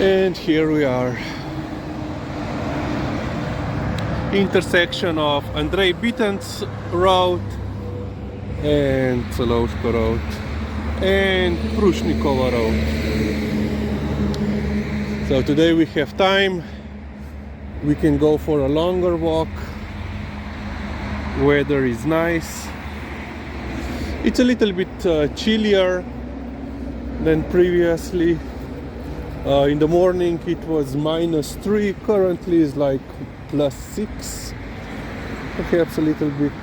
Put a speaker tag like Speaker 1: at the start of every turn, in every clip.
Speaker 1: And here we are, intersection of Andrei Bitten's road and Solovsko road and Prushnikova road. So today we have time, we can go for a longer walk, weather is nice, it's a little bit chillier than previously. In the morning it was -3, currently is like +6, perhaps a little bit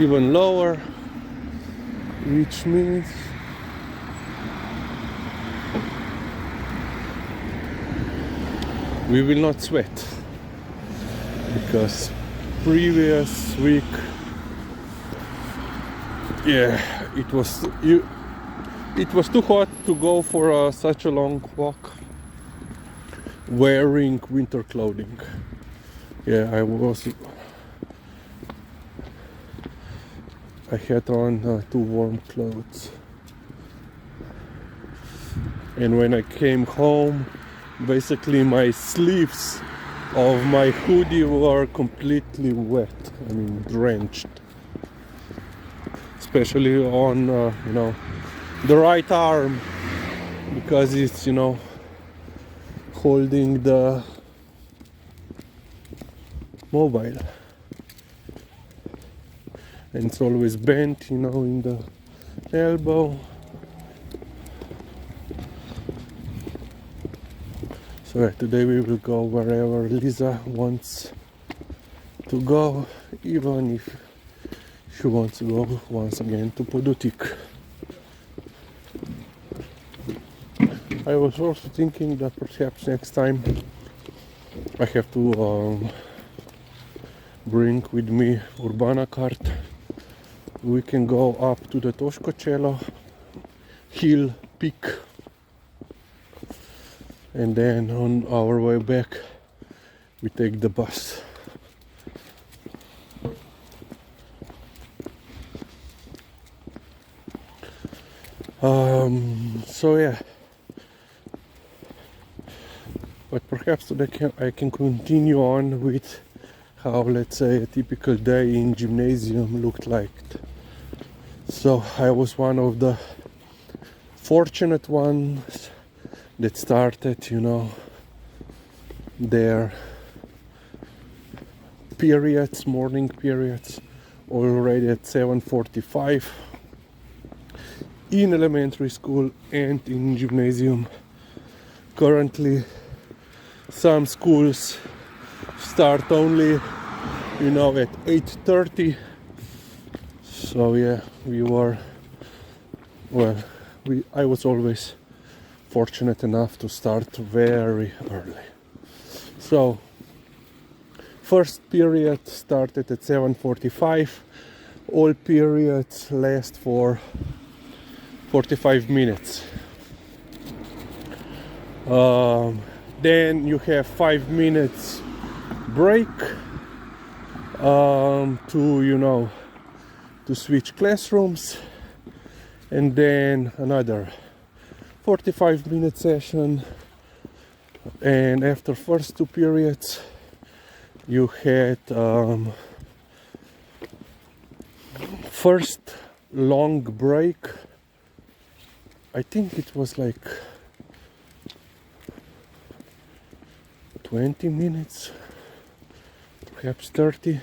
Speaker 1: even lower, which means we will not sweat, because previous week, yeah, it was too hot to go for such a long walk wearing winter clothing. Yeah, I had on too warm clothes, and when I came home, basically my sleeves of my hoodie were completely wet, I mean drenched, especially on the right arm, because it's holding the mobile, and it's always bent in the elbow. So today we will go wherever Liza wants to go, even if she wants to go once again to Podutik. I was also thinking that perhaps next time I have to bring with me Urbana cart. We can go up to the Toshkochelo hill peak, and then on our way back we take the bus. So yeah, but perhaps today I can continue on with how, let's say, a typical day in gymnasium looked like. So I was one of the fortunate ones that started, their periods, morning periods, already at 7:45 in elementary school and in gymnasium. Currently, some schools start only, at 8:30. So yeah, I was always fortunate enough to start very early. So first period started at 7:45. All periods last for 45 minutes. Then you have 5 minutes break to switch classrooms, and then another 45-minute session. And after first 2 periods you had first long break. I think it was like 20 minutes, perhaps 30.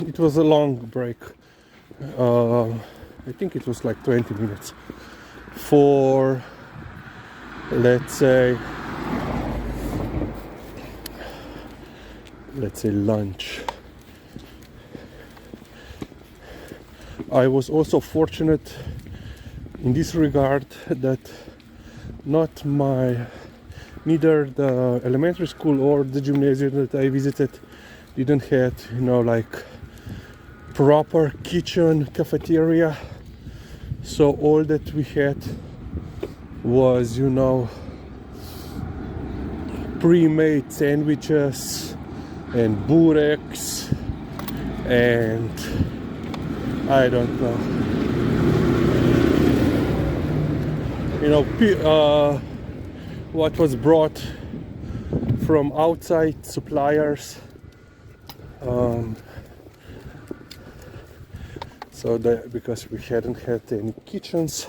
Speaker 1: It was a long break. I think it was like 20 minutes for, let's say lunch. I was also fortunate in this regard that neither the elementary school or the gymnasium that I visited didn't have proper kitchen, cafeteria. So all that we had was pre-made sandwiches and bureks and I don't know. You know, what was brought from outside suppliers. So that because we hadn't had any kitchens,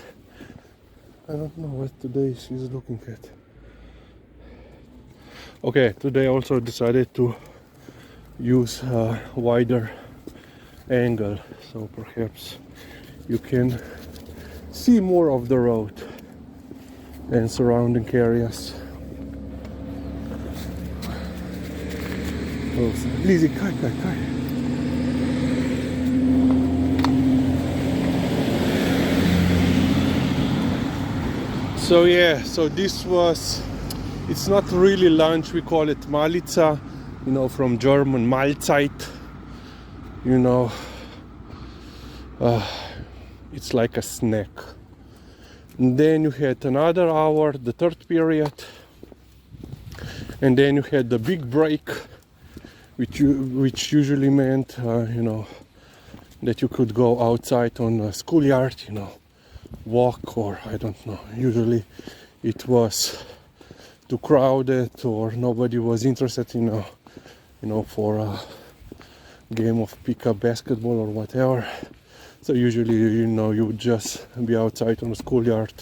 Speaker 1: I don't know what today she's looking at. Okay, today I also decided to use a wider angle, so perhaps you can see more of the road and surrounding areas. Oh, Lizzie, kai. So yeah, so this was, it's not really lunch, we call it Malitza, you know, from German Mahlzeit, you know, it's like a snack. And then you had another hour, the third period, and then you had the big break, which usually meant, you know, that you could go outside on a schoolyard, you know, walk, or I don't know, usually it was too crowded or nobody was interested in a, you know, for a game of pickup basketball or whatever. So usually, you know, you would just be outside on the schoolyard,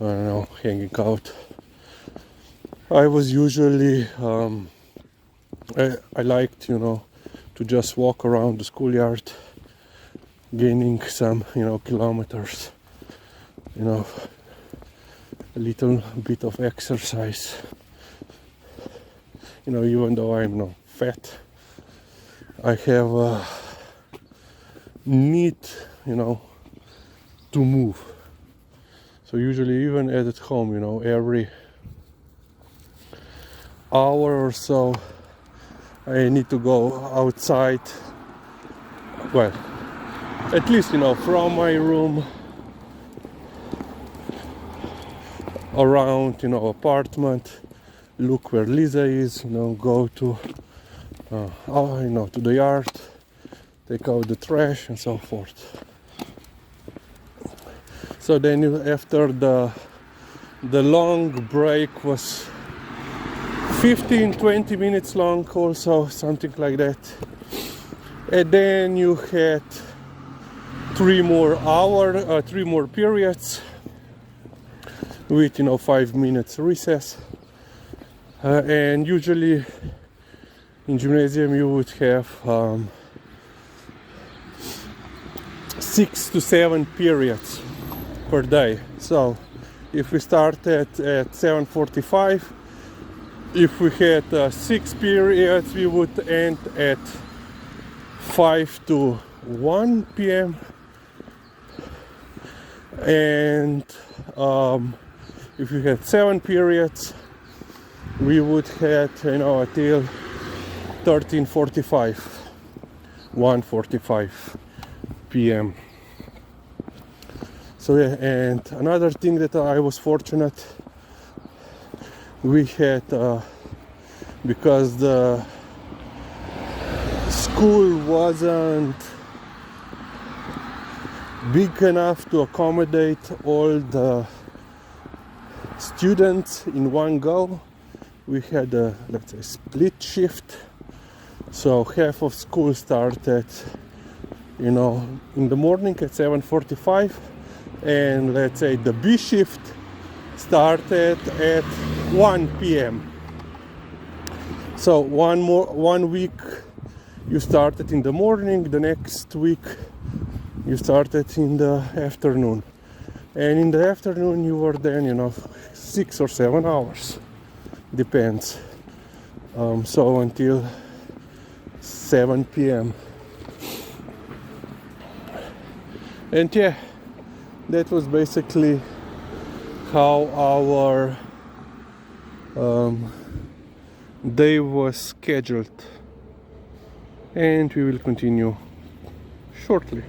Speaker 1: I don't know, hanging out. I was usually I liked, you know, to just walk around the schoolyard, gaining some, you know, kilometers, you know, a little bit of exercise. You know, even though I'm not fat, I have a need, you know, to move. So usually even at home, you know, every hour or so I need to go outside. Well, at least, you know, from my room around, you know, apartment, look where Lisa is, you know, go to you know, to the yard, take out the trash and so forth. So then after the long break was 15-20 minutes long, also something like that, and then you had 3 more periods with, you know, 5 minutes recess, and usually in gymnasium you would have 6 to 7 periods per day. So if we started at 7:45, if we had 6 periods, we would end at 5 to 1 p.m. And if we had 7 periods, we would have, you know, until 13:45, 1:45 p.m. So yeah, and another thing that I was fortunate, we had, because the school wasn't big enough to accommodate all the students in one go, we had a, let's say, split shift. So half of school started, you know, in the morning at 7:45, and let's say the B shift started at 1 p.m. So one week you started in the morning, the next week you started in the afternoon, and in the afternoon you were then, you know, 6 or 7 hours, depends. So until 7 p.m. And yeah, that was basically how our day was scheduled, and we will continue shortly.